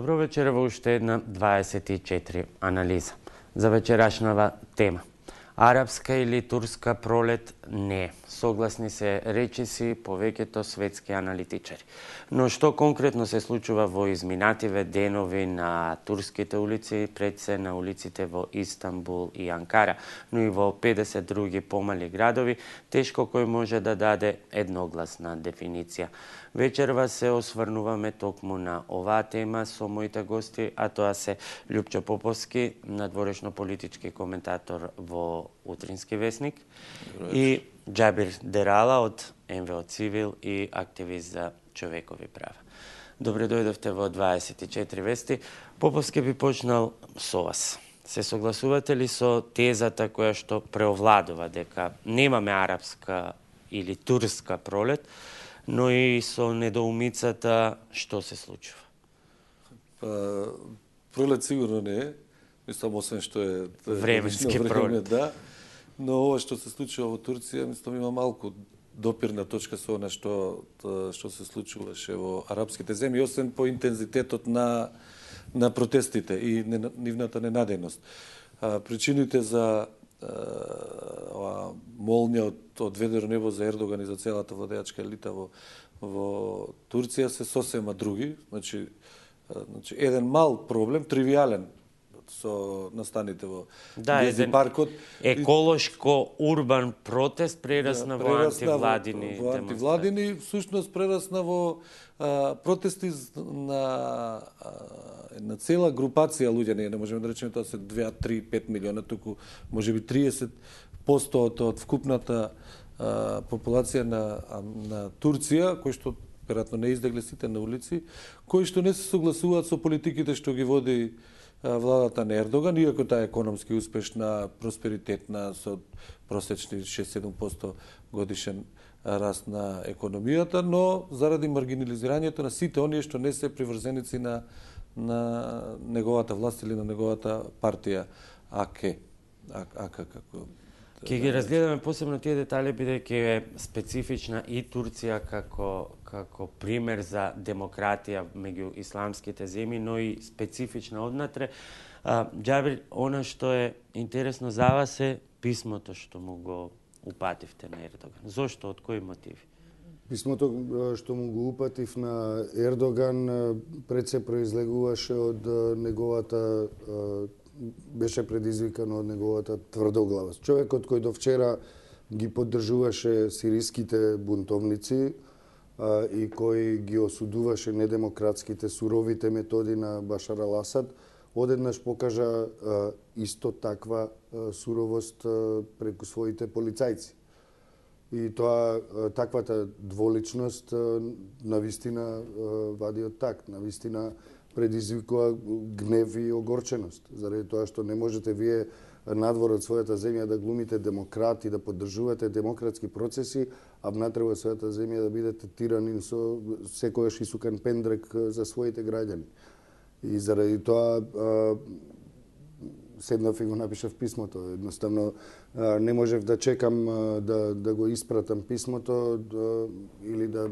Добро вечер во уште една 24 анализа. За вечерашнава тема. Арапска или турска пролет не. Согласни се речиси повеќето светски аналитичари. Но што конкретно се случува во изминативе денови на турските улици, пред се на улиците во Истанбул и Анкара, но и во 50 други помали градови, тешко кој може да даде едногласна дефиниција. Вечерва се осврнуваме токму на оваа тема со моите гости, а тоа се Љупчо Поповски, надворешно политички коментатор во Утрински весник, и Џабир Дерала од МВО Цивил и активист за човекови права. Добре дојдовте во 24 вести. Поповски би почнал со вас. Се согласувате ли со тезата која што преовладува дека немаме арапска или турска пролет, но и со недоумицата што се случува? Пролет сигурно не е. Мислам, освен што е временски пролет. Да. Но ова што се случува во Турција, мислам, има малку допирна точка со она што се случуваше во арапските земји, освен по интензитетот на протестите и нивната ненадејност. Причините за ова молња од ведро небо за Ердоган и за целата владеачка елита во Турција се сосема други. Значи еден мал проблем, тривијален, со настаните во Гези паркот. Еколошко-урбан протест прерасна во антивладини демонстрации. Во антивладини, всушност прерасна во протести на цела групација луѓе. Не можеме да речеме тоа се 2, 3, 5 милиона, туку можеби 30% од вкупната популација на Турција, кои што веројатно не издегле сите на улици, кои што не се согласуваат со политиките што ги води владата на Ердоган, иако таа е економски успешна, просперитетна, со просечни 6-7% годишен раст на економијата, но заради маргинализирањето на сите оние што не се приврзеници на неговата власт или на неговата партија АК како. Ќе ги разгледаме посебно тие детали, бидејќи е специфична и Турција како пример за демократија меѓу исламските земји, но и специфична однатре. Џабир, она што е интересно за вас е писмото што му го упативте на Ердоган. Зошто, од кои мотиви? Писмото што му го упатив на Ердоган пред се произлегуваше од неговата беше предизвикано од неговата тврдоглавост. Човекот кој до вчера ги поддржуваше сириските бунтовници и кој ги осудуваше недемократските суровите методи на Башар ал-Асад, одеднаш покажа исто таква суровост преку своите полицајци. И таквата дволичност навистина вади од такт, навистина предизвикува гнев и огорченост, заради тоа што не можете вие надвор од својата земја да глумите демократ и да поддржувате демократски процеси, а внатре во својата земја да бидете тиранин со секојаш исукан пендрек за своите граѓани. И заради тоа седнав и го напишав писмото. Едноставно не можев да чекам да го испратам писмото или да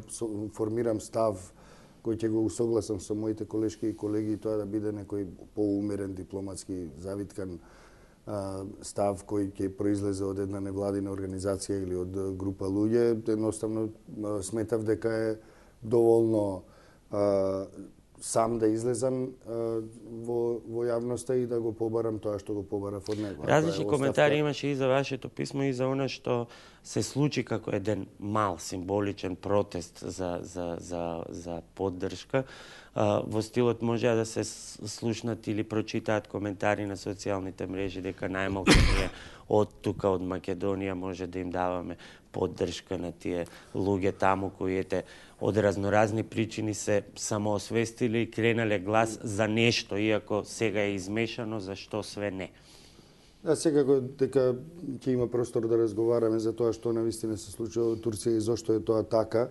формирам став кој ќе го усогласам со моите колешки и колеги, и тоа да биде некој поумерен, дипломатски, завиткан став кој ќе произлезе од една невладина организација или од група луѓе. Едноставно сметав дека е доволно сам да излезам во јавноста и да го побарам тоа што го побарав од него. Различни коментари имаше и за вашето писмо и за она што се случи како еден мал символичен протест за поддршка. Во стилот може да се слушнат или прочитаат коментари на социјалните мрежи дека најмалку ние од тука од Македонија може да им даваме поддршка на тие луѓе таму кои од разноразни причини се самоосвестили и кренале глас за нешто, иако сега е измешано за што све не. Да, секако дека ќе има простор да разговараме за тоа што навистина се случува во Турција и зошто е тоа така.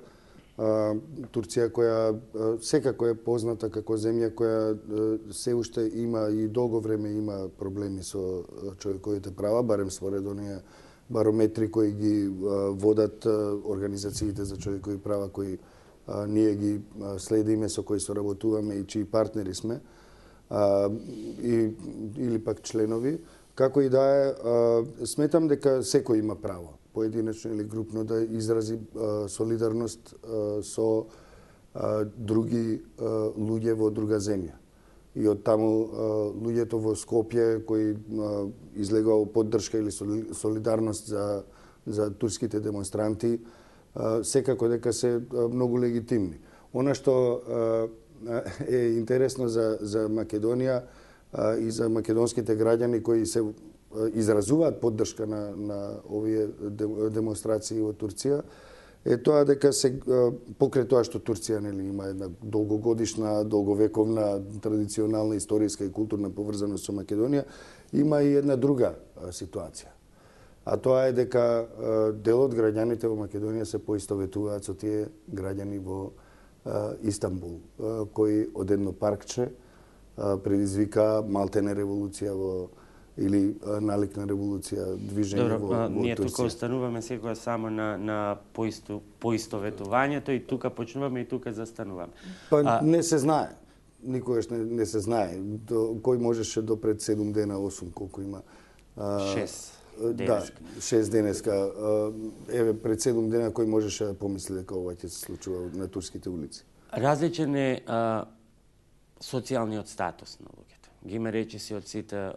Турција која секако е позната како земја која се уште има и долго време има проблеми со човековите права, барем според оние барометри кои ги водат организациите за човекови права кои ние ги следиме, со кои соработуваме и чии партнери сме, или пак членови. Како и да е, сметам дека секој има право, поединечно или групно, да изрази солидарност со други луѓе во друга земја. И од таму луѓето во Скопје кои излегува поддршка или солидарност за турските демонстранти, секако дека се многу легитимни. Она што е интересно за Македонија и за македонските граѓани кои се изразуваат поддршка на овие демонстрации во Турција, е тоа дека се покрај тоа што Турција нели има една долгогодишна, долговековна, традиционална историска и културна поврзаност со Македонија, има и една друга ситуација. А тоа е дека дел од граѓаните во Македонија се поистоветуваат со тие граѓани во Истанбул, кои од едно паркче предизвика малтене револуција или налик на револуција, движење во Турција. Ние тука остануваме секоја само на поистоветувањето и тука почнуваме и тука застануваме. Па не се знае. Никогаш не се знае. Кој можеше до пред 7 дена, 8, колку има? 6 денеска. Да, 6 денеска. Еве, пред 7 дена кој можеше да помисли дека ова ќе се случува на турските улици? Различен е социјалниот статус на луѓето. Ги има речиси од сите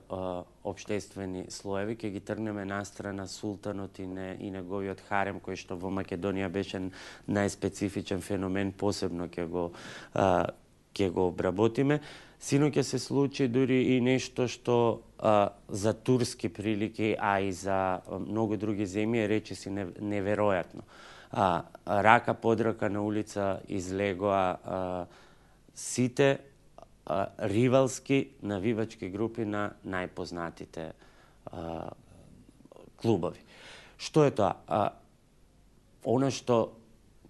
општествени слоеви, ќе ги тргнеме настрана султанот и неговиот харем, кој што во Македонија беше најспецифичен феномен, посебно ќе го обработиме. Сино ќе се случи дури и нешто што за турски прилики, а и за многу други земји е речиси неверојатно. Рака под рака на улица излегоа сите ривалски навивачки групи на најпознатите клубови. Што е тоа? Она што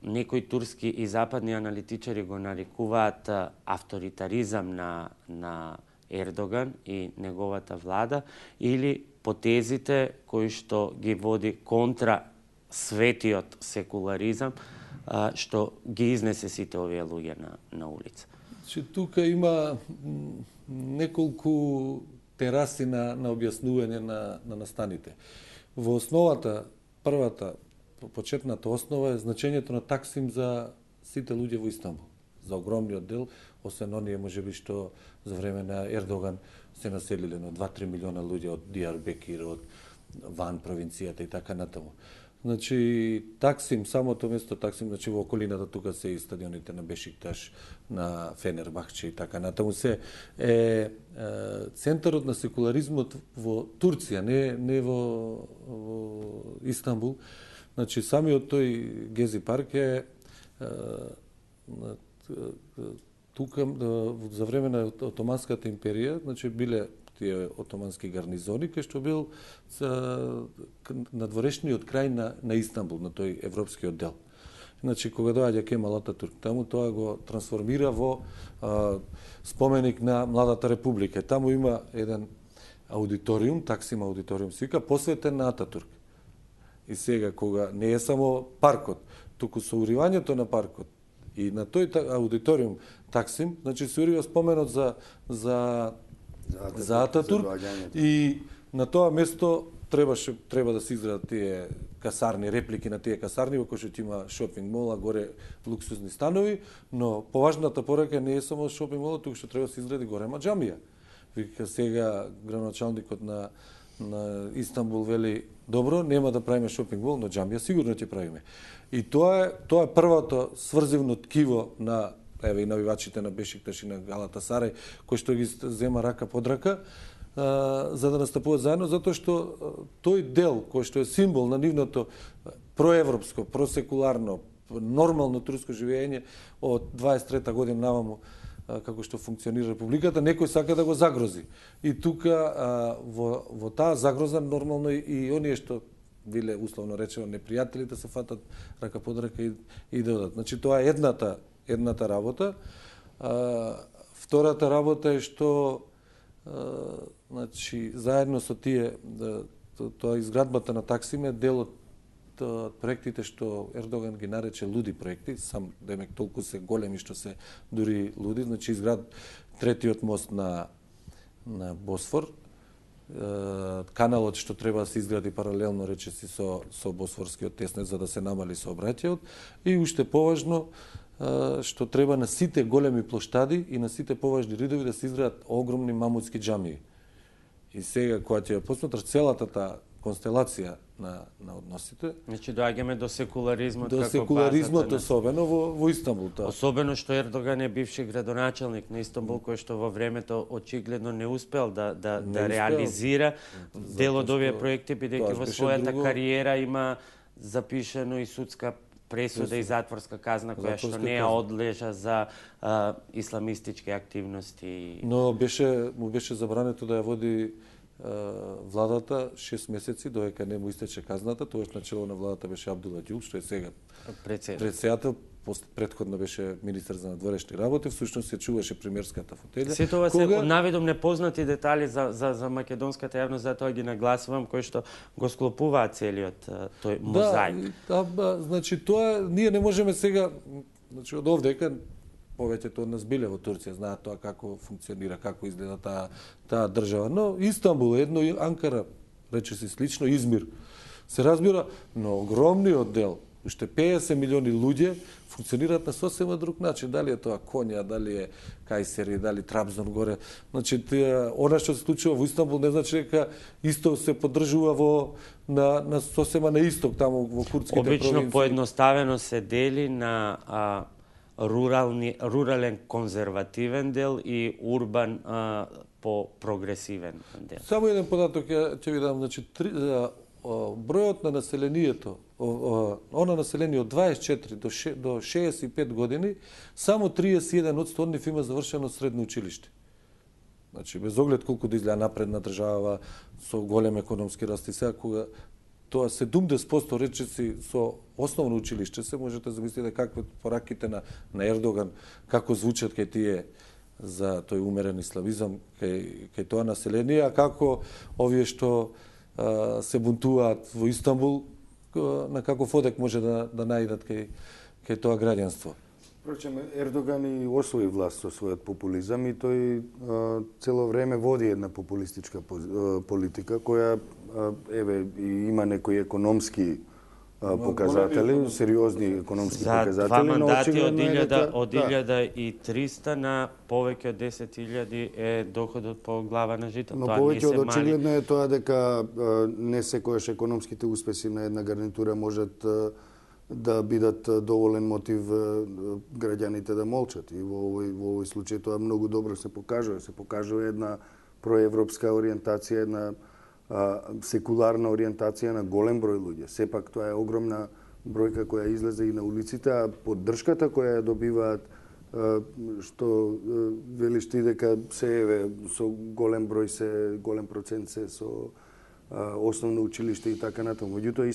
некои турски и западни аналитичари го нарекуваат авторитаризам на Ердоган и неговата влада, или потезите кои што ги води контра светиот секуларизам, што ги изнесе сите овие луѓе на улица. Тука има неколку тераси на објаснување на настаните. Во основата, првата, почетната основа е значењето на Таксим за сите луѓе во Истанбул. За огромниот дел, освен оние можеби што за време на Ердоган се населиле на 2-3 милиона луѓе од Дијарбекир, од ван провинцијата и така натаму. Значи, Таксим, самото место Таксим, значи во околината тука се и стадионите на Бешикташ, на Фенербахче и така натаму, се е центарот на секуларизмот во Турција, не во Истанбул. Значи, самиот тој Гези парк е тука за време на Отоманската империја, значи биле тие отомански гарнизони, кај што бил надворешниот крај на Истанбул, на тој европскиот дел. Значи, кога доаѓа Кемал Ататурк таму, тоа го трансформира во споменик на Младата република. Таму има еден аудиториум, Таксим аудиториум се вика, посветен на Ататурк. И сега, кога не е само паркот, туку со уривањето на паркот и на тој аудиториум Таксим, значи се урива споменот за Ататурк и на тоа место треба да се изградат тие касарни, реплики на тие касарни, во кои што има шопинг мола, горе луксузни станови, но поважната порака не е само шопинг мола, туку што треба да се изгради голема џамија. Вика сега градоначалникот на Истанбул вели, добро, нема да правиме шопинг мол, но џамија сигурно ќе правиме. И тоа е првото сврзивно ткиво на еве и навивачите на Бешикташ и на Галатасарај, кој што ги зема рака под рака, за да настапуваат заедно, затоа што тој дел кој што е символ на нивното проевропско, просекуларно, нормално турско живење од 23-та година наваму, како што функционира републиката, некој сака да го загрози. И тука во таа загроза нормално и оние што биле условно речено непријателите се фатат рака под рака и да одат. Значи тоа е едната работа. Втората работа е што значи заедно со тие тоа изградбата на Таксим е дел од проектите што Ердоган ги нарече луди проекти, сам демек толку се големи што се дури луди, значи изград третиот мост на Босфор, каналот што треба да се изгради паралелно речиси со Босфорскиот теснет за да се намали сообраќајот и уште поважно што треба на сите големи плоштади и на сите поважни ридови да се изградат огромни мамутски џамии. И сега кога ќе ја посмотраш целата таа констелација на односите, Значи доаѓаме до секуларизмот до како секуларизмот базата на- особено во Истанбул. Особено што Ердоган е бивши градоначалник на Истанбул, кој што во времето очигледно не успел да успел. реализира дел од овие што проекти, бидејќи тоа во беше својата друго. кариера има запишено и судска пресуда и затворска казна која што Затворска не ја казна. одлежа за исламистички активности. Но му беше забрането да ја води владата 6 месеци додека не му истече казната. Тогаш начело на владата беше Абдула Ѓул, што е сега председател, претходно беше министер за надворешни работи, всушност се чуваше премиерската фотелја. Сето ова се наведом непознати детали за македонската јавност, затоа ги нагласувам, кои што го склопуваат целиот тој мозаик. Да, значи тоа ние не можеме сега, значи од овдека повеќето од нас биле во Турција, знаат тоа како функционира, како изгледа таа држава, но Истанбул е едно, Анкара речиси слично, Измир се разбира, но огромниот дел, уште 50 милиони луѓе функционираат на сосема друг начин. Дали е тоа Конја, дали е Кајсери, дали Трабзон горе. Значи, она што се случува во Истанбул не значи дека исто се поддржува на сосема на исток, таму во курдските провинции. Обично поедноставено се дели на рурален конзервативен дел и урбан по прогресивен дел. Само еден податок ќе ви дам, значи бројот на населението, она население од 24 до 65 години, само 31% од нив има завршено средно училиште. Значи, без оглед колку да изгледа напредна држава со голем економски раст и сега, кога тоа 70% речиси со основно училиште се, можете замислите какви пораките на Ердоган, како звучат кај тие за тој умерен исламизам, кај тоа население, а како овие што се бунтуваат во Истанбул, на каков одек може да најдат кај тоа граѓанство. Впрочем, Ердоган и освои власт со својот популизам и тој цело време води една популистичка политика која има некои економски показатели, сериозни економски показатели. За два мандати од 1300 на повеќе од 10.000 е доходот по глава на жител. Но повеќе од очигледно е тоа дека не секојаш економските успеси на една гарнитура можат да бидат доволен мотив граѓаните да молчат. И во овој случај тоа многу добро се покажува. Се покажува една проевропска ориентација, една секуларна ориентација на голем број луѓе. Сепак тоа е огромна бројка која излезе и на улиците, а поддршката која ја добиваат, што велиш ти дека се со голем процент се со основно училиште и така натаму. Меѓутоа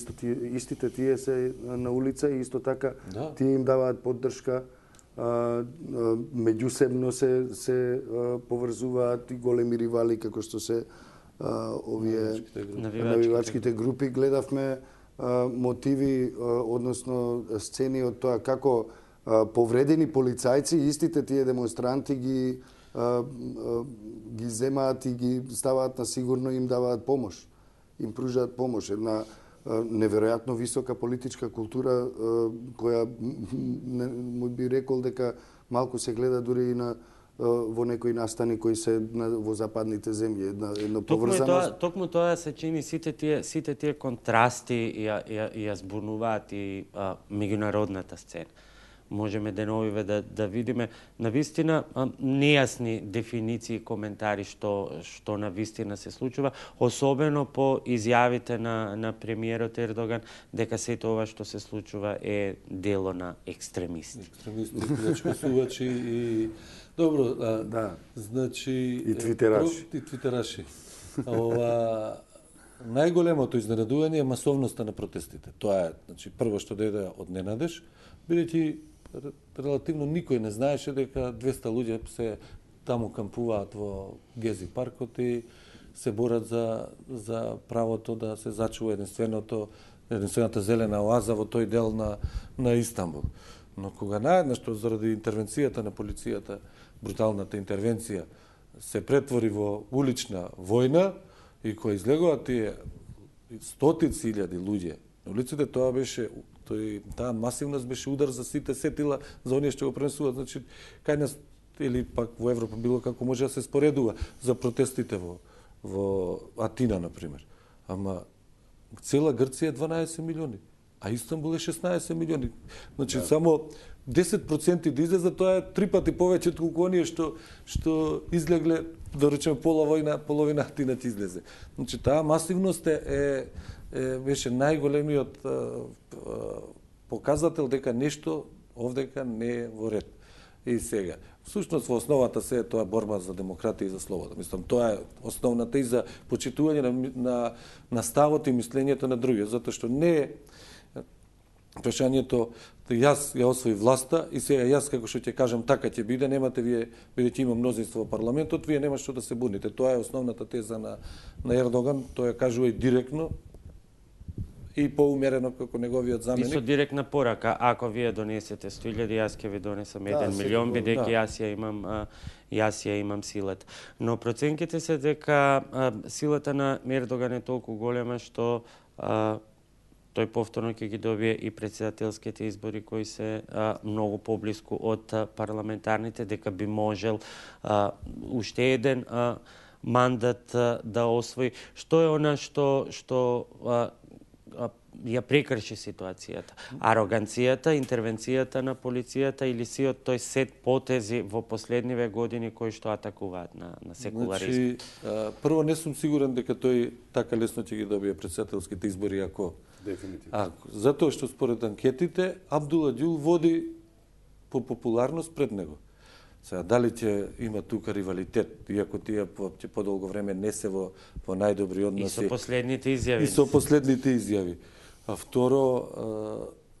истите тие се на улица и исто така тие им даваат поддршка, меѓусебно се поврзуваат и големи ривали како што се овие навивачките групи. Гледавме мотиви, односно сцени од тоа како повредени полицајци, истите тие демонстранти ги земаат и ги ставаат на сигурно и им даваат помош. Им пружаат помош. Една неверојатно висока политичка култура која би рекол дека малку се гледа дури и во некои настани кои се во западните земји, една поврзаност. Токму тоа се чини сите тие контрасти ја збунуваат и меѓународната сцена. Можеме деновиве да видиме навистина нејасни дефиниции и коментари што навистина се случува, особено по изјавите на премиерот Ердоган дека сето ова што се случува е дело на екстремисти. Екстремисти, плячкосувачи и добро, значи и твитераши. Најголемото изненадување е масовноста на протестите. Тоа е, значи, прво што дојде од ненадеж, бидејќи релативно никој не знаеше дека 200 луѓе се таму кампуваат во Гези паркот и се борат за правото да се зачува единственото единствената зелена оаза во тој дел на Истанбул. Но кога наеднаш заради интервенцијата на полицијата, бруталната интервенција, се претвори во улична војна и кои излегуваат тие стотици илјади луѓе на улиците, таа масивност беше удар за сите сетила за оние што го пренесуваат. Значи, кај нас или пак во Европа било како може да се споредува за протестите во Атина, например. Ама цела Грција е 12 милиони, а Истанбул е 16 милиони. Значи, само 10% да излезе, тоа е 3 пати повеќе од колку оние што излегле, да речеме, половина Атина ќе излезе. Значи, таа масивност беше најголемиот показател дека нешто овдека не е во ред. И сега, всушност во основата се е тоа борба за демократија и за слобода. Мислам, тоа е основната и за почитување на ставот и мислењето на другиот, затоа што не е прашањето јас ја освои власта и сега јас како што ќе кажам така ќе биде, немате вие, бидејќи има мнозинство во парламентот, вие нема што да се буните. Тоа е основната теза на Ердоган, тоа ја кажува и директно и поумерено како неговиот заменик. И со директна порака, ако вие донесете 100.000, јас ќе ви донесам 1 милион, бидејќи јас ја имам силата. Но проценките се дека силата на Ердоган е толку голема што тој повторно ќе ги добие и претседателските избори кои се многу поблиску од парламентарните, дека би можел уште еден мандат да освои. Што е она што ја прекрши ситуацијата? Ароганцијата, интервенцијата на полицијата или сиот тој сет потези во последниве години кои што атакуваат на секуларизм? Значи, прво не сум сигурен дека тој така лесно ќе ги добие претседателските избори ако затоа што според анкетите Абдула Ѓул води по популарност пред него. Сега, дали ќе има тука ривалитет, иако тие ќе подолго време не се во најдобри односи. И со последните изјави. И со последните изјави. А второ,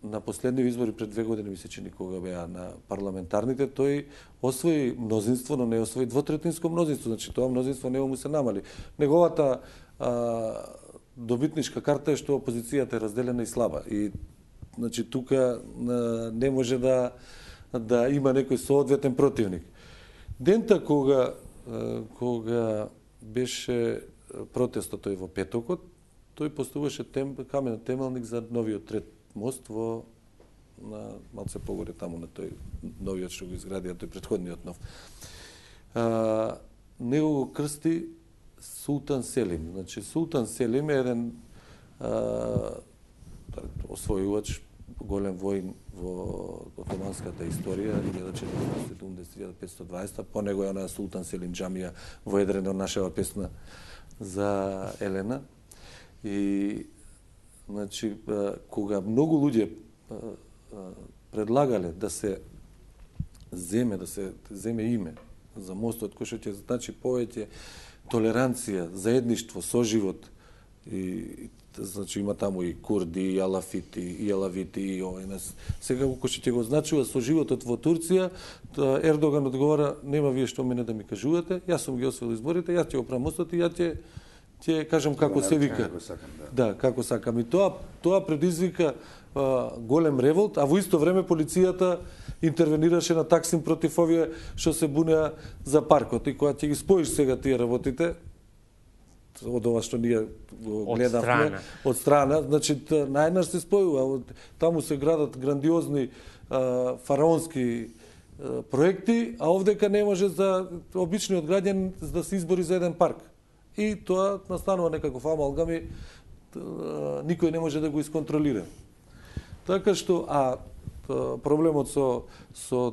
на последни избори пред 2 години, ми се чини кога беа на парламентарните, тој освои мнозинство, но не освои двотретинско мнозинство. Значи, тоа мнозинство не му се намали. Неговата добитничка карта е што опозицијата е разделена и слаба. И, значи, тука не може да има некој соодветен противник. Дента кога беше протестот тој во петокот, тој поставуваше камен темелник за новиот трет мост на малце погоре таму на тој новиот што го изградија тој претходниот нов. Него го крсти Султан Селим. Значи, Султан Селим е еден освојувач, голем воин во отоманската историја, 1470-1520, по него е она Султан Селим џамија во Едрено, нашава песна за Елена. И, значи, кога многу луѓе предлагале да се земе име за мостот, кој што ќе значи повеќе толеранција, заедништво, соживот, и значи има таму и курди, и алафити, и алавити, и овој нас. Сега кој што ќе го значува соживотот во Турција, Ердоган одговара: нема вие што мене да ми кажувате, јас сум ги освоил изборите, јас ќе го правам мостот и ја ќе кажам како се вика. Да, како сакам. И тоа предизвика голем револт, а во исто време полицијата интервенираше на Таксим против овие што се бунеа за паркот. И кога ќе ги споиш сега тие работите, од ова што ние гледавме од страна, значи најнаш се спојува. Таму се градат грандиозни фараонски проекти, а овдека не може за обичниот граѓан да се избори за еден парк. И тоа настанува некаков амалгам и никој не може да го исконтролира. Така што, проблемот со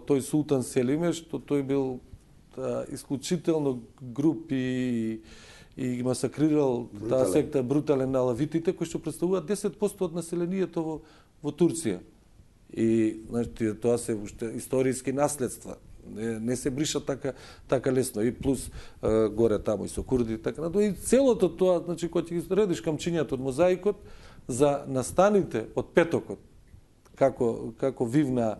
тој Султан Селим е што тој бил исклучително груб и масакрирал таа секта брутален на алавитите, кои што представуваат 10% од населението во Турција. И значи, тоа се уште историски наследства. Не се бриша така лесно. И плюс горе таму и со курди и така. И целото тоа, значи, кога ќе ги редиш камчињата од мозаикот за настаните од петокот, како вивна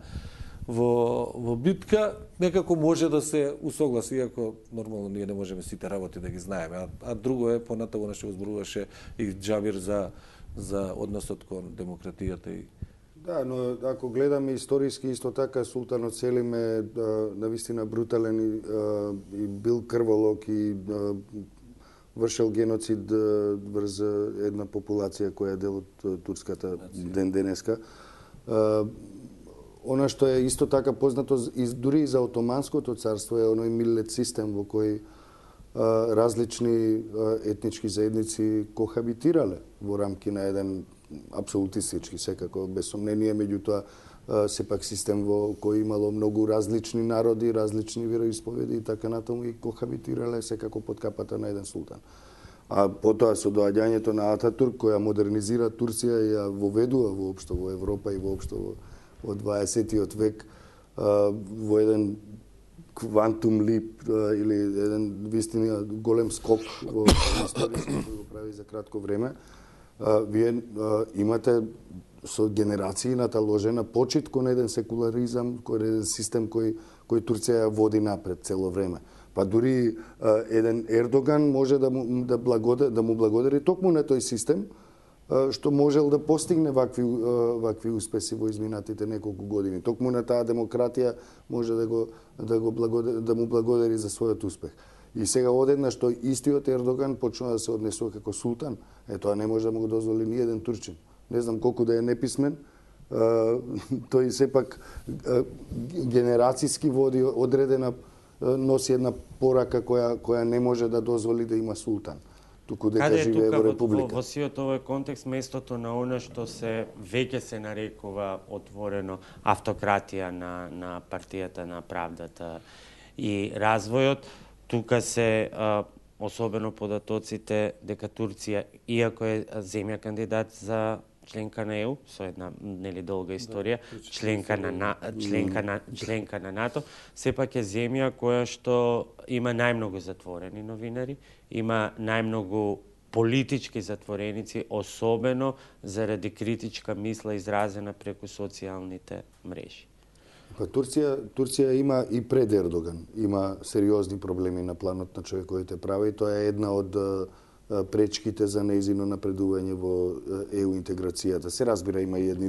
во битка, некако може да се усогласи, иако нормално ние не можеме сите работи да ги знаеме. А друго е, понатаму што го зборуваше и Џабир за за односот кон демократијата и Да, но ако гледаме историски, исто така Султанот Селим е навистина брутален и бил крволок и вршил геноцид врз една популација која е дел од турската ден денеска. Она што е исто така познато дури и за Отоманското царство е оној милет систем во кој различни етнички заедници кохабитирале во рамки на еден апсолутистички, секако, без сомнение, меѓутоа сепак систем во кој имало многу различни народи, различни вероисповеди и така натаму и кохабитирале секако под капата на еден султан. А потоа со доаѓањето на Ататурк, која модернизира Турција и ја воведува воопшто во Европа и воопшто во 20-тиот век во еден квантум лип или еден вистина голем скок во историјата кој го прави за кратко време, вие имате со генерации наталожена почит кон еден секуларизам, кон еден систем кој Турција води напред цело време. Па дури еден Ердоган може да му благодари токму на тој систем што можел да постигне вакви успеси во изминатите неколку години. Токму на таа демократија може да му благодари за својот успех. И сега одеднаш тој истиот Ердоган почнува да се однесува како султан. Тоа не може да му го дозволи ни еден турчин. Не знам колку да е неписмен, тој сепак генерацијски води одредена, носи една порака која не може да дозволи да има султан. Туку дека живее во република. Во сиот овој контекст местото на она што веќе се нарекува отворено автократија на партијата на правдата и развојот, тука се особено податоците дека Турција, иако е земја кандидат за членка на ЕУ, со една долга историја, членка на НАТО, сепак е земја која што има најмногу затворени новинари, има најмногу политички затвореници, особено заради критичка мисла изразена преку социјалните мрежи. Па Турција има и пред Ердоган, има сериозни проблеми на планот на човековите права и тоа е една од пречките за нејзино напредување во ЕУ интеграцијата. Се разбира, има и едни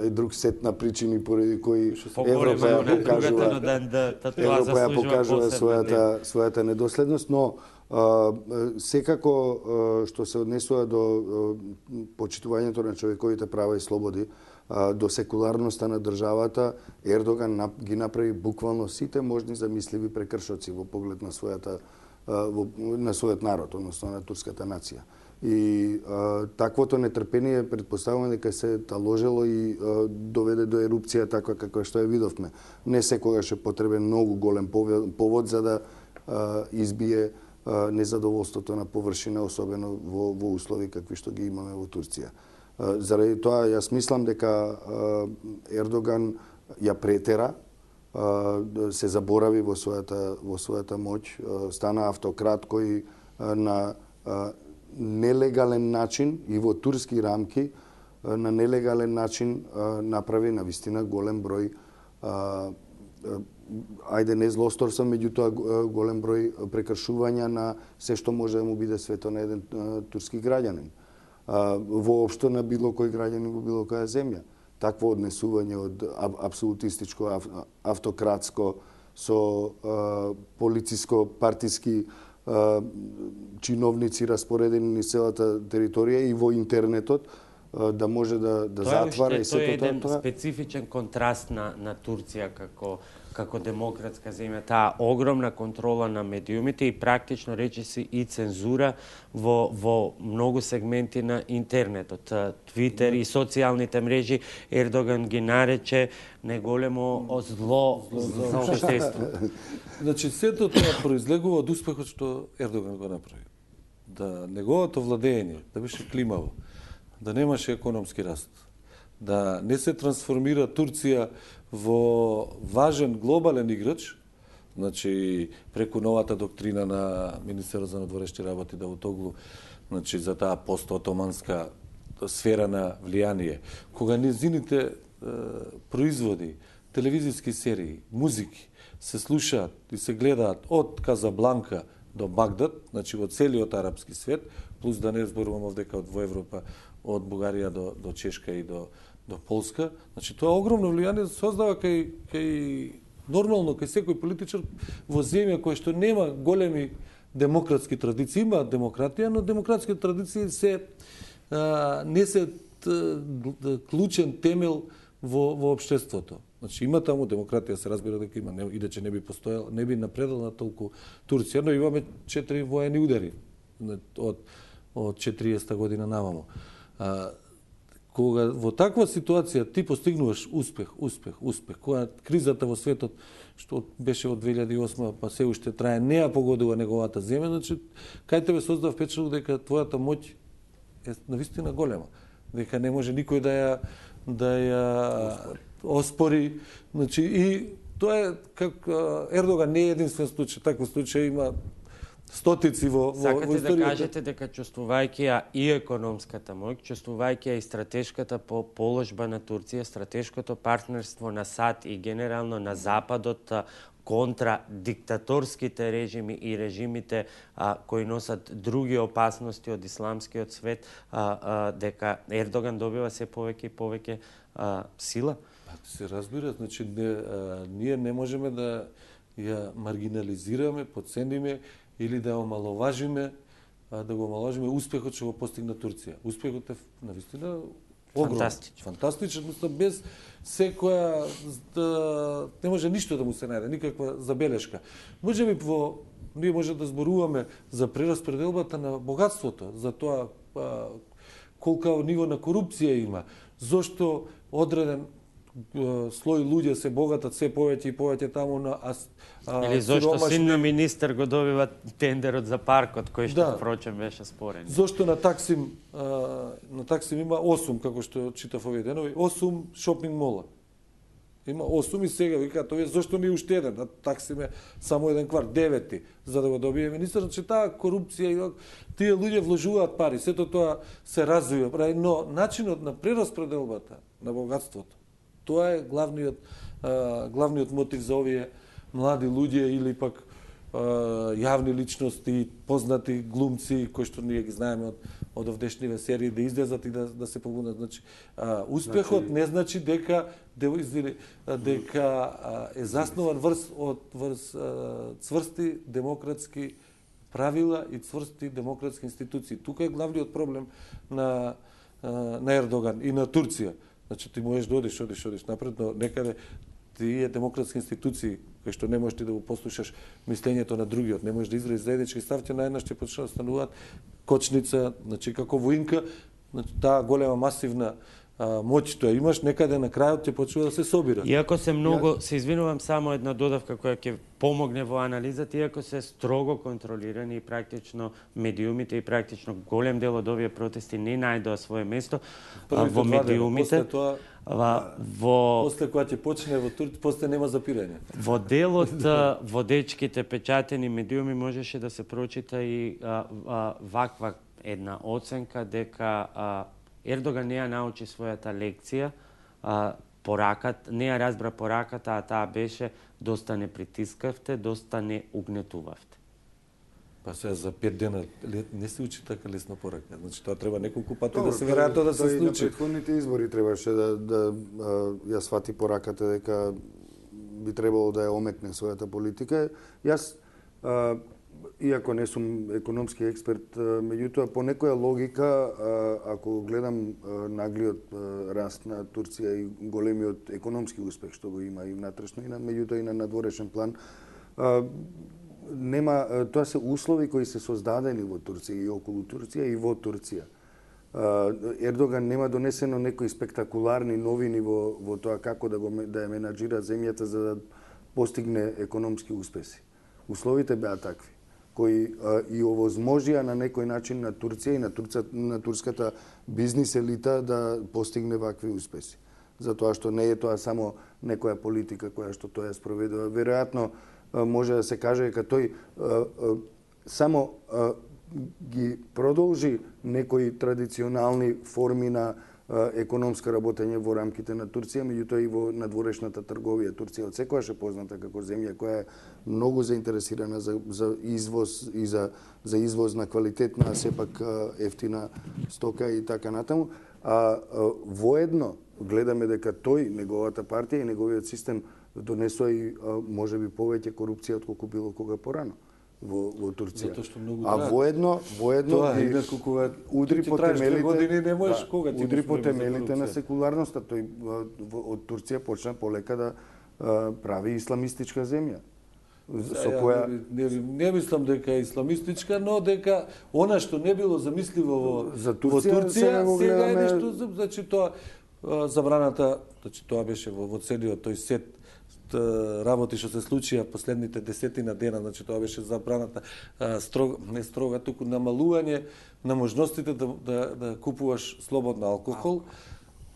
друг сет на причини поради кои Европа ја покажува својата недоследност, но секако што се однесува до почитувањето на човековите права и слободи, до секуларноста на државата, Ердоган ги направи буквално сите можни замисливи прекршоци во поглед на својот народ, односно на турската нација. И таквото нетрпение предпоставуваме дека се таложело и доведе до ерупција таква каква што ја видовме. Не секогаш е потребен многу голем повод за да избие незадоволството на површина, особено во услови какви што ги имаме во Турција. Заради тоа, јас мислам дека Ердоган ја претера, се заборави во својата моќ, стана автократ кој на нелегален начин и во турски рамки на нелегален начин направи навистина голем број ајде не злосторство, меѓутоа голем број прекршувања на се што може да му биде свето на еден турски граѓанин. Воопшто на било кој граѓанин во било која земја. Такво однесување од апсолутистичко, автократско, со полициско-партиски чиновници распоредени низ целата територија и во интернетот, да може да затвара и сето тоа. Тоа е еден специфичен контраст на Турција како демократска земја, таа огромна контрола на медиумите и практично речиси и цензура во многу сегменти на интернетот. Твитер и социјалните мрежи Ердоган ги нарече неголемо зло за општество. Значи, сето тоа произлегува од успехот што Ердоган го направи. Да неговото владење, да беше климаво, да немаше економски раст, да не се трансформира Турција во важен глобален играч, значи преку новата доктрина на Министерот за надворешни работи Давутоглу, значи за таа пост-отоманска сфера на влијание, кога незините производи, телевизиски серии, музики се слушаат и се гледаат од Казабланка до Багдад, значи во целиот арапски свет, плюс да не зборувам овдека во Европа, од Бугарија до Чешка и до Полска. Значи тоа огромно влијание создава кај нормално кај секој политичар во земја која што нема големи демократски традиции, има демократија, но демократски традиции не се клучен темел во општеството. Значи има таму демократија, се разбира дека има, иначе не би постојала, не би напредала толку Турција, но имаме 4 воени удари од 40 година наваму. Кога во таква ситуација ти постигнуваш успех, кога кризата во светот што беше од 2008 па се уште трае, не ја погодува неговата земја, значи кај тебе создава впечаток дека твојата моќ е навистина голема, дека не може никој да ја оспори, значи и тоа е како Ердоган не е единствен случај, таков случај има стотици во историјата. Сакате да кажете дека чувствувајќи ја и економската моќ, чувствувајќи ја и стратешката положба на Турција, стратешкото партнерство на САД и генерално на Западот контра диктаторските режими и режимите кои носат други опасности од исламскиот свет, дека Ердоган добива се повеќе и повеќе сила? Се разбира, значи ние не можеме да ја маргинализираме, подцениме или да омаловажиме, успехот што го постигна Турција. Успехот е навистина огромен, фантастичен, без секоја не може ништо да му се најде, никаква забелешка. Можеби ние може да зборуваме за прераспределбата на богатството, за тоа колка ниво на корупција има, зошто одреден слој луѓе се богатат се повеќе и повеќе таму на или зошто син на министер го добива тендерот за паркот кој што впрочем беше спорен. Зошто на Таксим има 8, како што читав овие денови, 8 шопинг мола. Има 8 и сега вика тоа зошто не уште еден, на Таксим е само еден кварт, 9 за да го добие министер, значи таа корупција и тие луѓе вложуваат пари, сето тоа се развива, но начинот на прераспределбата на богатството, тоа е главниот мотив за овие млади луѓе или пак јавни личности, познати глумци кои што ние ги знаеме од овдешниве серии да излезат и да се побунат. Значи успехот не значи дека е заснован врз цврсти демократски правила и цврсти демократски институции. Тука е главниот проблем на Ердоган и на Турција. Значи ти можеш да одиш напред, но некаде тие демократски институции кои што не можеш да го послушаш мислењето на другиот, не можеш да изразиш заеднички ставки, најнаш ќе почнат да стануваат кочница, значи како воинка, значи таа голема масивна моќ што ја имаш, некаде на крајот ќе почнува да се собира. Иако се многу, се извинувам, само една додавка која ќе помогне во анализата, иако се строго контролирани и практично медиумите и практично голем дел од овие протести не најдоа свое место во медиумите. После кога ќе почне во Турција, после нема запирање. Во делот водечките печатени медиуми можеше да се прочита и ваква една оценка дека Ердоган не ја научи својата лекција, не ја разбра пораката, а таа беше доста не притискавте, доста не угнетувавте. Па сега за 5 дена не се учи така лесна порака. Значи тоа треба неколку пати да се веројатно да се случи. На претходните избори требаше да ја свати пораката дека би требало да ја ометне својата политика. Јас иако не сум економски експерт, меѓутоа по некоја логика, ако гледам наглиот раст на Турција и големиот економски успех што го има и внатрешно и меѓутоа и на надворешен план, тоа се услови кои се создадени во Турција и околу Турција и во Турција. Ердоган нема донесено некои спектакуларни новини во тоа како да ја менаџира земјата за да постигне економски успеси. Условите беа такви кои и овозможија на некој начин на Турција и на турската бизнис елита да постигне вакви успеси. Затоа што не е тоа само некоја политика која што тој ја спроведува. Веројатно може да се каже дека тој само ги продолжи некои традиционални форми на економска работење во рамките на Турција, меѓутоа и во надворешната трговија. Турција од секогаш е позната како земја која е многу заинтересирана за извоз и за извоз на квалитетна, а сепак ефтина стока и така натаму. А воедно гледаме дека тој, неговата партија и неговиот систем донесоа и можеби повеќе корупција отколку било кога порано во Турција. Затоа што многу воедно тоа инаку кога удри по темелите, години не можеш кога ти удри по темелите на секуларноста. Тој од Турција почна полека да прави исламистичка земја. Со која не мислам дека е исламистичка, но дека она што не било замисливо во Турција сега е нешто, значи тоа забраната, значи тоа беше во целиот тој сет работи што се случија последните 10 дена, значи тоа беше забраната не строга, туку намалување на можностите да купуваш слободно алкохол,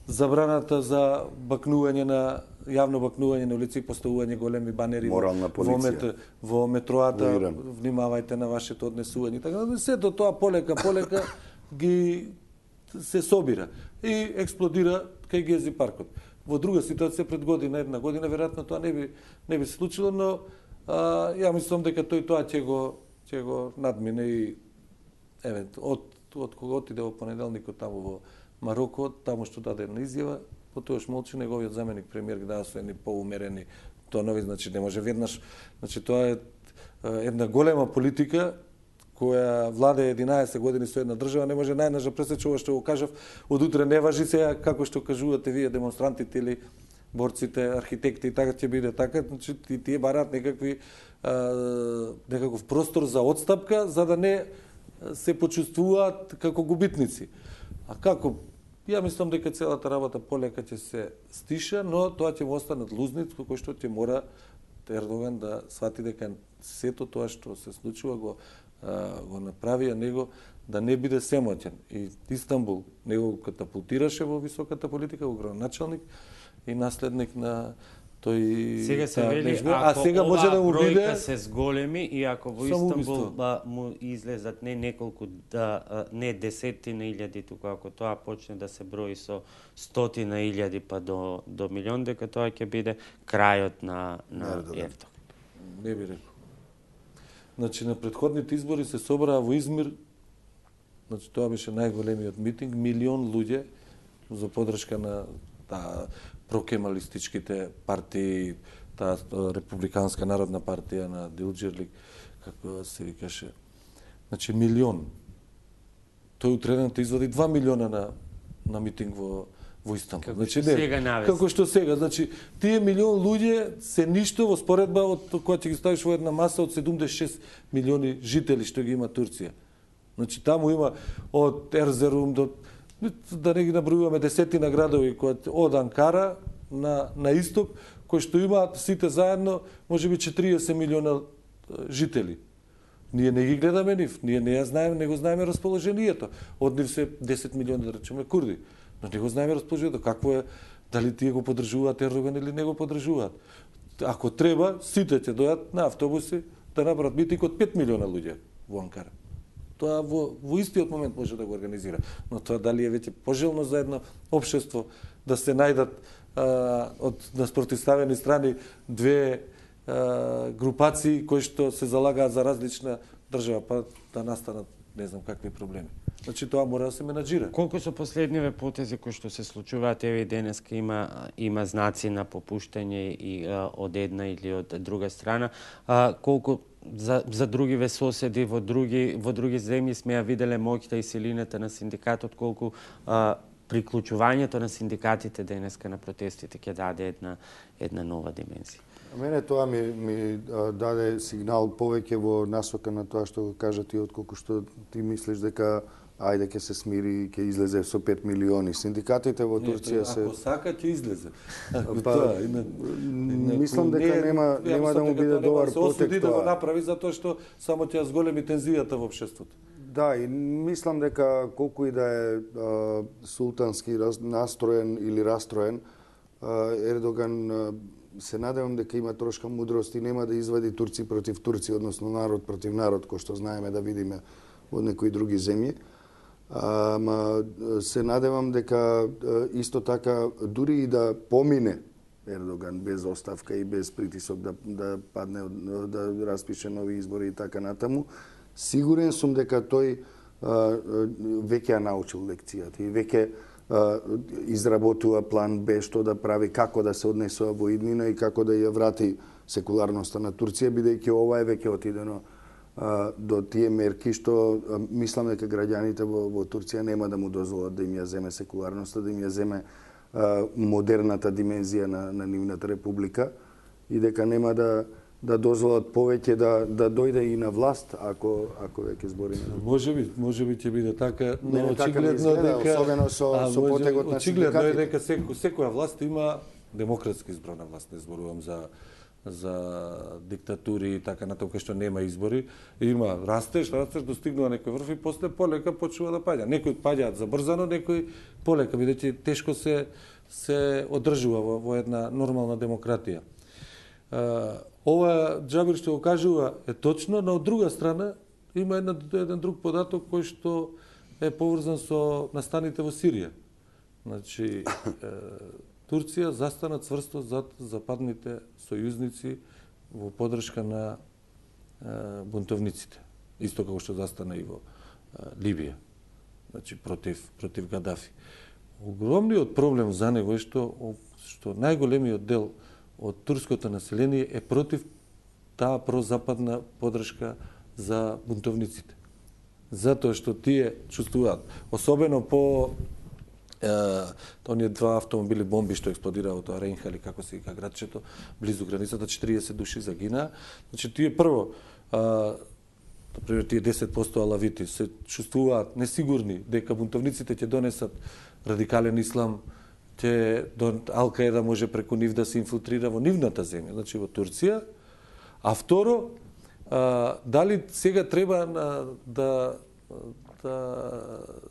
забраната за бакнување на јавно бакнување на улици, поставување големи банери во метроата, внимавајте на вашето однесување, така да сето тоа полека ги се собира и експлодира кај Гези паркот. Во друга ситуација пред една година веројатно тоа не би се случило, но ја мислам дека тој тоа ќе го надмине и од кога отиде во понеделникот таму во Мароко, таму што даде една изјава, потоаш молчи неговиот заменик премиер да се едни поумерени тонови, значи не може веднаш, значи тоа е една голема политика која владе 11 години со една држава, не може најнаш да пресече ова што го кажав, од утре не важи сега, како што кажувате вие демонстрантите или борците, архитекти и така ќе биде така, значи тие бараат некаков простор за отстапка, за да не се почувствуваат како губитници. А како? Ја мислам дека целата работа полека ќе се стиша, но тоа ќе му останат лузници кој што ќе мора Ердоган да свати дека сето тоа што се случува го направија него да не биде семоќен. И Истанбул него катапултираше во високата политика, во градоначалник и наследник на тој... Сега се вели, сега може да му биде... бројка се зголеми и ако во Истанбул му излезат не неколку, не десетина илјади, туку ако тоа почне да се брои со стотина илјади па до милион, дека тоа ќе биде крајот на Ердоган. Не би рекол. Значи, на предходните избори се собраа во Измир, значи, тоа беше најголемиот митинг, 1 милион луѓе за подршка на прокемалистичките партии, таа Републиканска народна партија на Дилџерлик, како се викаше. Значи, 1 милион. Тој утредната извади 2 милиона на митинг во Истанбул. Значи, како што сега. Значи, тие 1 милион луѓе се ништо во споредба од која ќе ги ставиш во една маса од 76 милиони жители што ги има Турција. Значи, таму има од Ерзерум до да не ги набројуваме десетина градови од Анкара на исток, кои што имаат сите заедно можеби 40 милиона жители. Ние не ги гледаме нив, ние не го знаеме расположението. Од нив се 10 милиона, да речеме, курди. Но не го знаеме расположението. Какво е, дали тие го поддржуваат Ердоган или не го поддржуваат. Ако треба, сите ќе дојат на автобуси да направат митинг од 5 милиона луѓе во Анкара. Тоа во истиот момент може да го организира. Но тоа дали е веќе пожелно за едно општество да се најдат од наспротивставени страни две групации кои што се залагаат за различна држава, па да настанат не знам какви проблеми. Значи тоа мора да се менаџира. Колку со последниве потези кои што се случуваат, еве денеска има знаци на попуштање и од една или од друга страна, колку за другиве соседи во други земји сме ја виделе моќта и силината на синдикатот, колку приклучувањето на синдикатите денеска на протестите ќе даде една нова димензија. Мене тоа ми даде сигнал повеќе во насока на тоа што го кажа ти, отколку што ти мислиш дека ајде ќе се смири, ќе излезе со 5 милиони. Синдикатите во Турција се... Ако сака, ќе излезе. Мислам дека нема да му биде добар потек тоа. Да го направи затоа што само ќе зголеми тензијата во општеството. Да, и мислам дека колку и да е султански настроен или растроен, Ердоган се надевам дека има трошка мудрост и нема да извади Турци против Турци, односно народ против народ, кој што знаеме да видиме од некои други земји. Ама се надевам дека исто така дури и да помине Ердоган без оставка и без притисок да падне, да распише нови избори и така натаму, сигурен сум дека тој веќе ја научил лекцијата и веќе изработува план Б што да прави, како да се однесува во иднина и како да ја врати секуларноста на Турција, бидејќи ова е веќе отидено до тие мерки што мислам дека граѓаните во Турција нема да му дозволат да им ја земе секуларноста, да им ја земе модерната димензија на нивната република и дека нема да дозволат повеќе да дојде и на власт ако веќе збориме. Можеби ќе биде така, но очигледно дека особено со потегот на очигледно е дека секоја власт има демократски избрана власт, не зборувам за диктатури и така натаму, кај што нема избори, има растеш, достигнува некој врв и после полека почнува да паѓа. Некои паѓаат забрзано, некои полека, бидејќи тешко се одржува во една нормална демократија. Ова Џабир што го кажува е точно, но од друга страна има еден друг податок кој што е поврзан со настаните во Сирија. Значи, Турција застана цврсто зад западните сојузници во поддршка на бунтовниците. Исто како што застана и во Либија. Значи, против Гадафи. Огромниот проблем за него е што најголемиот дел од турското население е против таа прозападна поддршка за бунтовниците. Затоа што тие чувствуваат, особено по оние два автомобили бомби што експлодираа во тоа Рейнха или како се вика градчето, близу границата, 40 души загинаа. Значи тие прво, например, тие 10% алавити се чувствуваат несигурни дека бунтовниците ќе донесат радикален ислам, Ал-Каеда може преку нив да се инфилтрира во нивната земја, значи во Турција. А второ, дали сега треба да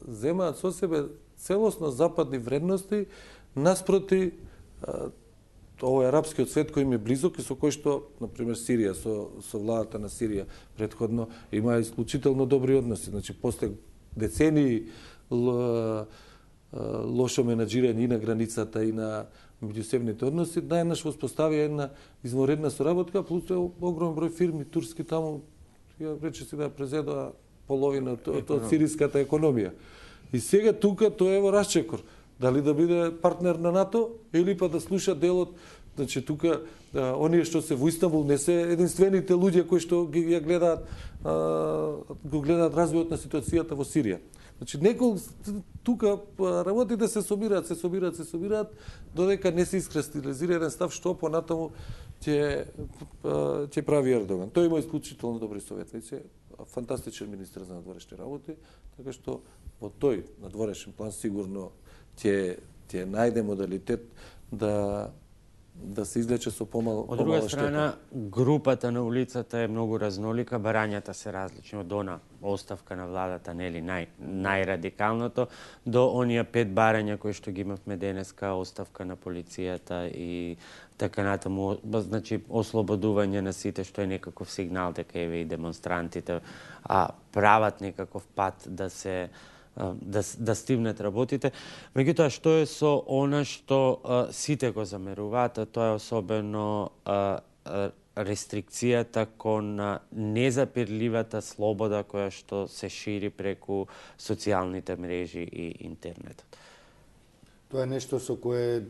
земаат со себе целосно западни вредности наспроти овој арапскиот свет кој им е близок и со кој што, например, Сирија, со владата на Сирија претходно има исклучително добри односи. Значи, после децении лошо менаџирање и на границата и на меѓусебните односи, најнаш воспостави една изворедна соработка, плюс огромен број фирми турски таму, ја рече си да презедоа половина од сириската економија. И сега тука тоа е во расчекор. Дали да биде партнер на НАТО или па да слуша делот, значи тука оние што се во Истанбул не се единствените луѓе кои што го гледаат развојот на ситуацијата во Сирија. Значи некој тука работите се собираат, додека не се искристализира еден став што понатаму ќе прави Ердоган. Тој има исклучително добри советници, фантастичен министер за надворешни работи, така што во тој надворешен план сигурно ќе најде модалитет да се излече со помало штета. Од друга страна, групата на улицата е многу разнолика, барањата се различни од она оставка на владата, нели најрадикалното, до оние 5 барања кои што ги имавме денеска, оставка на полицијата и така натаму, значи ослободување на сите, што е некаков сигнал дека еве и демонстрантите прават некаков пат да стивнат работите. Меѓутоа, што е со она што сите го замеруваат, тоа е особено рестрикцијата кон незапирливата слобода која што се шири преку социјалните мрежи и интернетот. Тоа е нешто со кое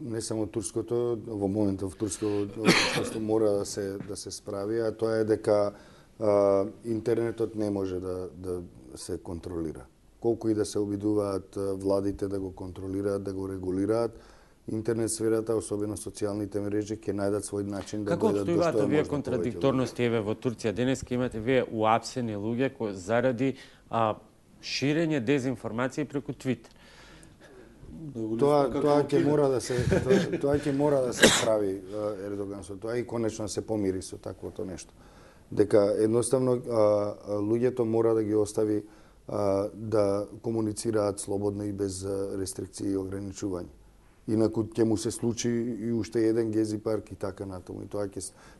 не само турското, во моментот в турското општество мора да се справи, а тоа е дека интернетот не може да се контролира. Колку и да се обидуваат владите да го контролираат, да го регулираат, интернет сферата, особено социјалните мрежи, ќе најдат свој начин да како дојдат до што е обстојуваат овие можно контрадикторности еве во Турција? Денеска имате вие уапсени луѓе кои заради ширење дезинформација преку Твитер. Тоа ќе мора да се прави Ердоган со тоа и конечно се помири со таквото нешто. Дека едноставно луѓето мора да ги остави да комуницираат слободно и без рестрикции и ограничување. Инаку ќе му се случи и уште еден Гези парк и така натаму. И тоа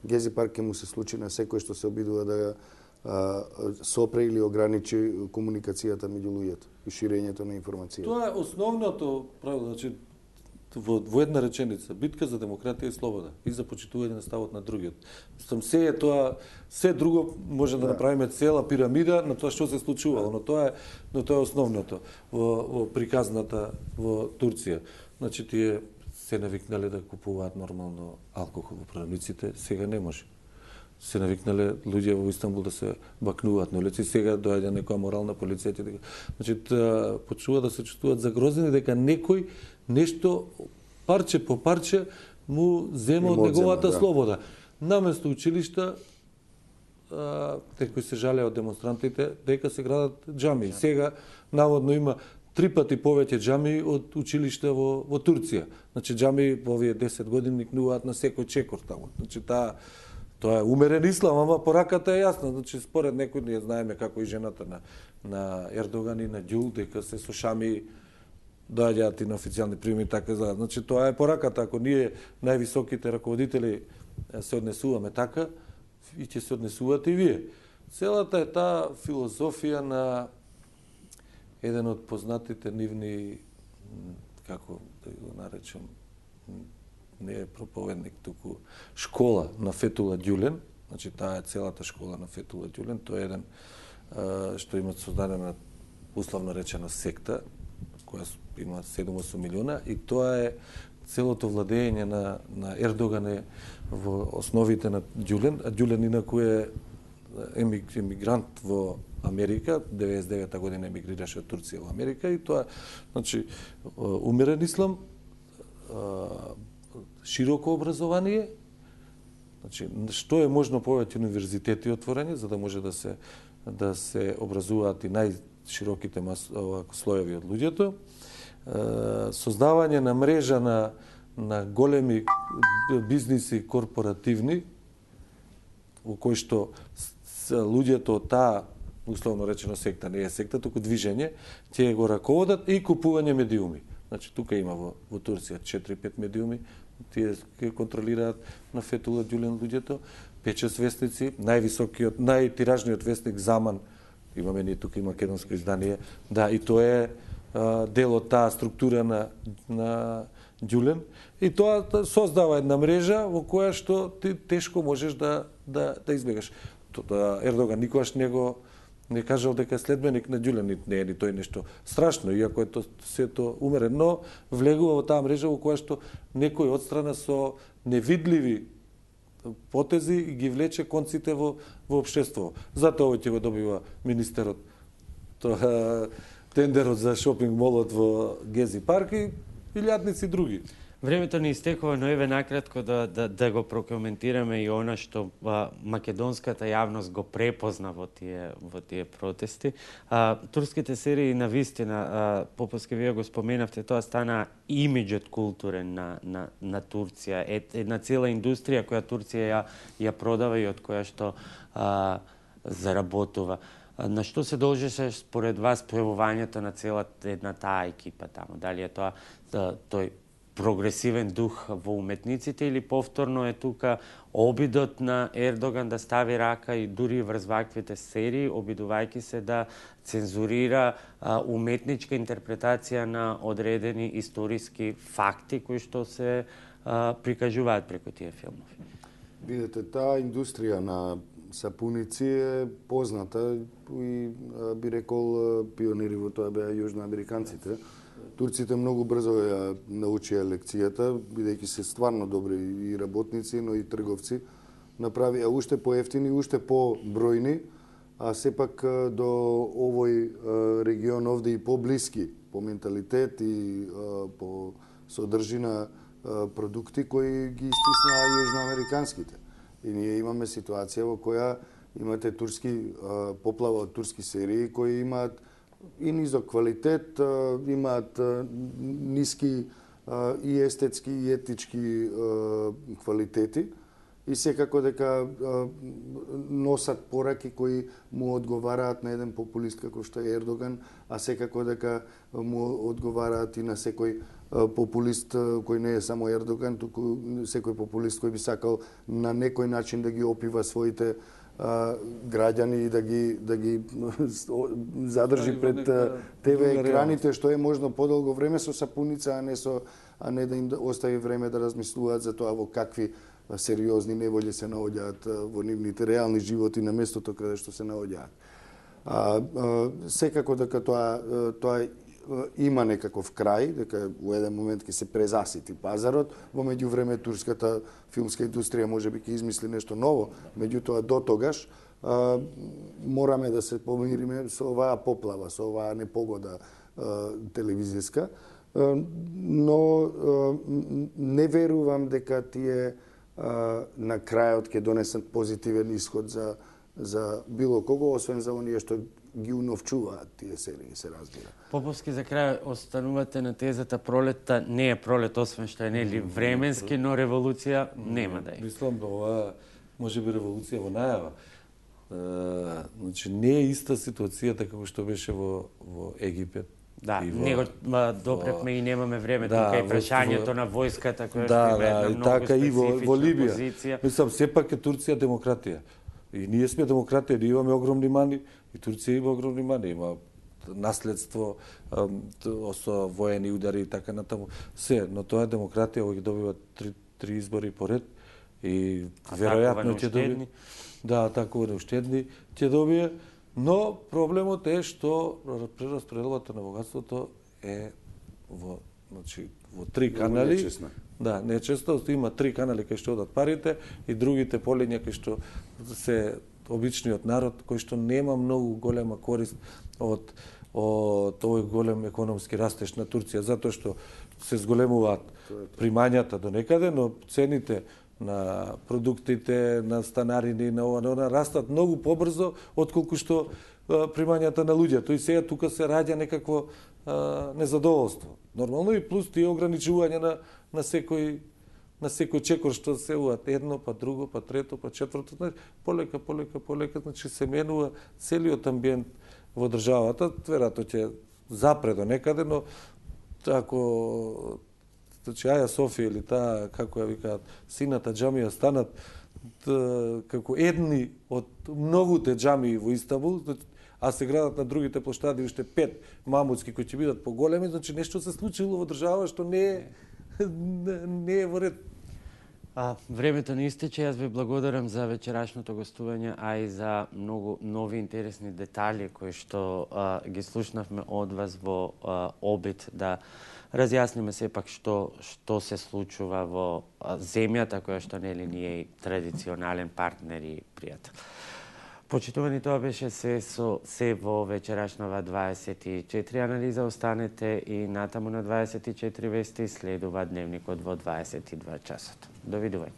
Гези парк ќе му се случи на секој што се обидува сопре или ограничи комуникацијата меѓу луѓето и ширењето на информација. Тоа е основното правило, значи во една реченица, битка за демократија и слобода и за почитување на ставот на другиот. Се е тоа, се друго може да направиме цела пирамида на тоа што се случувало, но тоа е основното во приказната во Турција. Значи тие се навикнале да купуваат нормално алкохол во продавниците, сега не може. Се навикнале луѓе во Истанбул да се бакнуваат на улици, сега доаѓа некоја морална полиција дека значи почнуваат да се чувствуваат загрозени дека некој нешто парче по парче му зема од неговата слобода. Наместо училишта некои се жалеа од демонстрантите дека се градат џамии. Сега наводно има 3 пати повеќе џамии од училишта во Турција. Значи џамии во овие 10 години никнуваат на секој чекор таму. Значи тоа е умерен ислам, ама пораката е јасна. Значи според некои ние знаеме како и жената на Ердоган и на Ѓул дека се со шами доаѓаат и на официјални приеми така за. Значи тоа е пораката, ако ние највисоките раководители се однесуваме така, и ќе се однесувате и вие. Целата е таа филозофија на еден од познатите нивни, како да го наречам, не е проповедник, туку школа на Фетула Ѓулен, значи таа е целата школа на Фетула Ѓулен, тоа е еден што има создадена условно речена секта, која има 7-8 милиона, и тоа е целото владење на Ердоган е во основите на Ѓулен, а Ѓулен инаку е емигрант во Америка, 99-та година емигрираше од Турција во Америка, и тоа, значи, умерен ислам, широко образование, значи, што е можно повеќе универзитети отворени, за да може да се образуваат и најшироките слоеви од луѓето, создавање на мрежа на големи бизниси корпоративни, во кои што луѓето од таа, условно речено секта, не е секта, туку движење, ќе го раководат и купување медиуми. Значи, тука има во Турција 4-5 медиуми, тие ќе контролираат на Фетула Ѓулен луѓето, 5-6 вестници, највисокиот, најтиражниот вестник Заман, имаме ние тука и македонско издание, да, и тоа е дел од таа структура на Ѓулен, и тоа создава една мрежа во која што ти тешко можеш да избегаш. Ердоган никогаш не кажал дека е следбеник на Ѓулен, не е ни тој нешто страшно, иако е сето умерен, но влегува во таа мрежа во која што некој одстрана со невидливи потези и ги влече конците во општество. Затоа овој ќе го добива министерот тендерот за шопинг молот во Гези парк и илјадници други. Времето ни истекува, но еве накратко да го прокоментираме и она што македонската јавност го препозна во тие протести. Турските серии на вистина, Поповски, вие го споменавте, тоа стана имиџот културен на Турција, една цела индустрија која Турција ја продава и од која што заработува. На што се должеше според вас појавувањето на целата една таа екипа таму? Дали е тоа тој прогресивен дух во уметниците или повторно е тука обидот на Ердоган да стави рака и дури врз ваквите серии, обидувајќи се да цензурира уметничка интерпретација на одредени историски факти кои што се прикажуваат преку тие филмови? Видете, таа индустрија на сапуници е позната и би рекол пионери во тоа беа јужноамериканците. Турците многу брзо ја научија лекцијата, бидејќи се стварно добри и работници, но и трговци. Направија уште поевтини, уште побројни, а сепак до овој регион овде и поблиски по менталитет и по содржина продукти кои ги стиснаа јужноамериканските. И ние имаме ситуација во која имате поплава од турски серии кои имаат и низок квалитет, имаат ниски и естетски и етички квалитети и секако дека носат пораки кои му одговараат на еден популист како што е Ердоган, а секако дека му одговараат и на секој популист кој не е само Ердоган, туку секој популист кој би сакал на некој начин да ги опива своите граѓани и да ги задржи пред ТВ екраните што е можно подолго време со сапуница, а не да им остави време да размислуваат за тоа во какви сериозни неволји се наоѓаат во нивните реални животи на местото каде што се наоѓаат. Секако дека тоа има некаков крај, дека во еден момент ќе се презасити пазарот, во меѓувреме турската филмска индустрија можеби ќе измисли нешто ново, меѓутоа до тогаш мораме да се помириме со оваа поплава, со оваа непогода телевизиска, но не верувам дека тие на крајот ќе донесат позитивен исход за било кого, освен за оние што ги уновчуваат тие серии, се разбира. Поповски, за крај останувате на тезата пролетта не е пролет, освен што е нели временски, но револуција нема да е. Мислам, ова може би револуција во најава. Значи, не е иста ситуацијата како што беше во Египет. Да, него допревме и немаме време, тука и прашањето на војската која што има една многу специфична позиција. Мислам, сепак е Турција демократија. И ние сме демократија, ние имаме огромни мани, и Турција има огромни мани, има наследство со воени удари и така натаму. Се, но тоа е демократија, овој ги добива три избори поред и веројатно ќе добие. Да, такова неуштедни ќе добие, но проблемот е што прераспределбата на богатството е во три канали. Нечестна. Да, нечесто, има три канали кај што одат парите и другите полиња кај што се обичниот народ, кој што нема многу голема корист од овој голем економски растеж на Турција, затоа што се зголемуваат примањата до некаде, но цените на продуктите, на станарини, на ова, растат многу побрзо отколку што примањата на луѓето. И сега тука се раѓа некакво незадоволство. Нормално и плюс тие ограничување на секој чекор што се уваат едно, па друго, па трето, па четврто, полека, значи се менува целиот амбиент во државата, веројатно ќе запре до некаде, но ако Аја Софија или таа, како ја викаат, сината џамија станат како едни од многуте џамии во Истанбул, а се градат на другите плоштади уште 5 мамутски кои ќе бидат поголеми, значи нешто се случило во држава што не е во ред. Времето не истече, јас ви благодарам за вечерашното гостување, а и за многу нови интересни детали кои што ги слушнавме од вас во обид да разјасниме сепак што се случува во земјата која што нели ни е традиционален партнер и пријател. Почитувани, тоа беше се во вечерашнава 24 анализа. Останете и натаму на 24 вести, следува дневникот во 22 часот. Довидување.